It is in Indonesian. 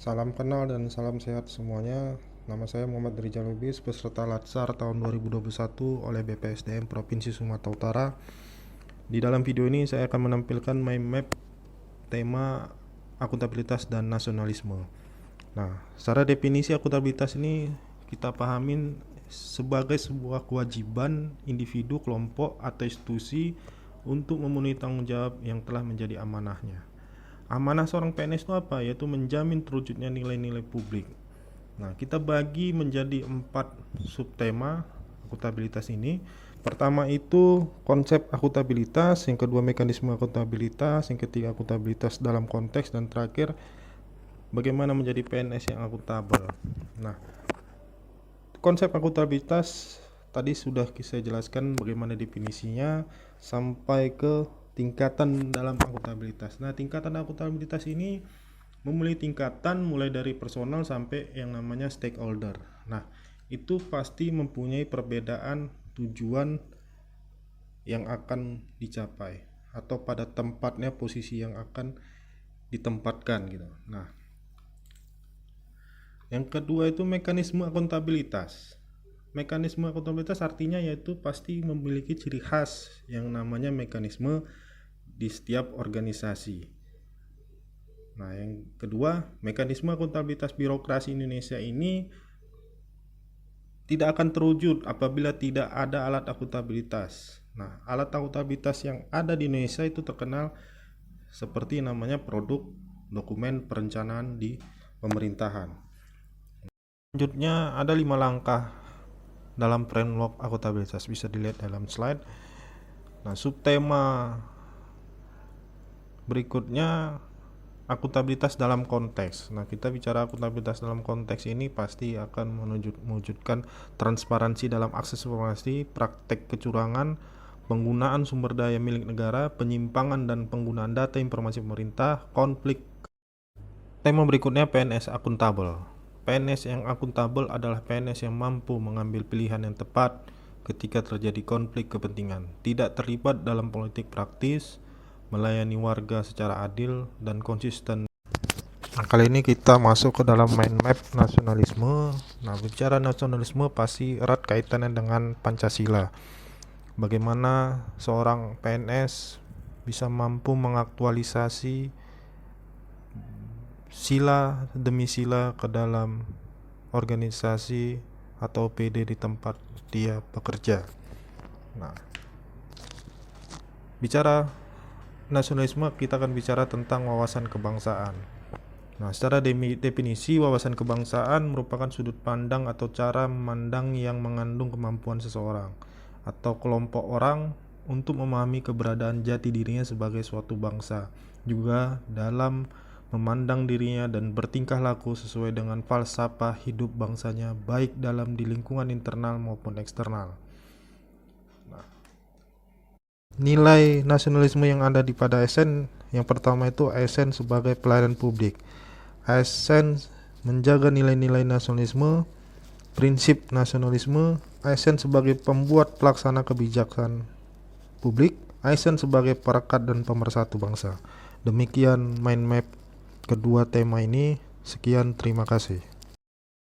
Salam kenal dan salam sehat semuanya. Nama saya Muhammad Rizal Lubis, peserta Latsar tahun 2021 oleh BPSDM Provinsi Sumatera Utara. Di dalam video ini saya akan menampilkan mind map tema akuntabilitas dan nasionalisme. Nah, secara definisi akuntabilitas ini kita pahamin sebagai sebuah kewajiban individu, kelompok, atau institusi untuk memenuhi tanggung jawab yang telah menjadi amanahnya. Amanah seorang PNS itu apa? Yaitu menjamin terwujudnya nilai-nilai publik. Nah, kita bagi menjadi 4 subtema akuntabilitas ini. Pertama itu konsep akuntabilitas, yang kedua mekanisme akuntabilitas, yang ketiga akuntabilitas dalam konteks, dan terakhir bagaimana menjadi PNS yang akuntabel. Nah, konsep akuntabilitas tadi sudah saya jelaskan bagaimana definisinya sampai ke tingkatan dalam akuntabilitas. Nah, tingkatan akuntabilitas ini memiliki tingkatan mulai dari personal sampai yang namanya stakeholder. Nah, itu pasti mempunyai perbedaan tujuan yang akan dicapai atau pada tempatnya posisi yang akan ditempatkan gitu. Nah, yang kedua itu mekanisme akuntabilitas. Mekanisme akuntabilitas artinya yaitu pasti memiliki ciri khas yang namanya mekanisme di setiap organisasi. Nah, yang kedua, mekanisme akuntabilitas birokrasi Indonesia ini tidak akan terwujud apabila tidak ada alat akuntabilitas. Nah, alat akuntabilitas yang ada di Indonesia itu terkenal seperti namanya produk dokumen perencanaan di pemerintahan. Selanjutnya ada 5 langkah dalam framework akuntabilitas, bisa dilihat dalam slide. Nah, subtema berikutnya akuntabilitas dalam konteks. Nah, kita bicara akuntabilitas dalam konteks ini pasti akan mewujudkan transparansi dalam akses informasi, praktek kecurangan, penggunaan sumber daya milik negara, penyimpangan dan penggunaan data informasi pemerintah, konflik. Tema berikutnya PNS akuntabel. PNS yang akuntabel adalah PNS yang mampu mengambil pilihan yang tepat ketika terjadi konflik kepentingan, tidak terlibat dalam politik praktis, melayani warga secara adil dan konsisten. Nah, kali ini kita masuk ke dalam mind map nasionalisme. Nah, bicara nasionalisme pasti erat kaitannya dengan Pancasila. Bagaimana seorang PNS bisa mampu mengaktualisasi sila demi sila ke dalam organisasi atau PD di tempat dia bekerja. Nah, bicara nasionalisme kita akan bicara tentang wawasan kebangsaan. Nah, secara definisi wawasan kebangsaan merupakan sudut pandang atau cara memandang yang mengandung kemampuan seseorang atau kelompok orang untuk memahami keberadaan jati dirinya sebagai suatu bangsa, juga dalam memandang dirinya dan bertingkah laku sesuai dengan falsafah hidup bangsanya, baik dalam di lingkungan internal maupun eksternal. Nah, nilai nasionalisme yang ada di pada ASN, yang pertama itu ASN sebagai pelayanan publik. ASN menjaga nilai-nilai nasionalisme, prinsip nasionalisme, ASN sebagai pembuat pelaksana kebijakan publik, ASN sebagai perekat dan pemersatu bangsa. Demikian mind map kedua tema ini. Sekian, terima kasih.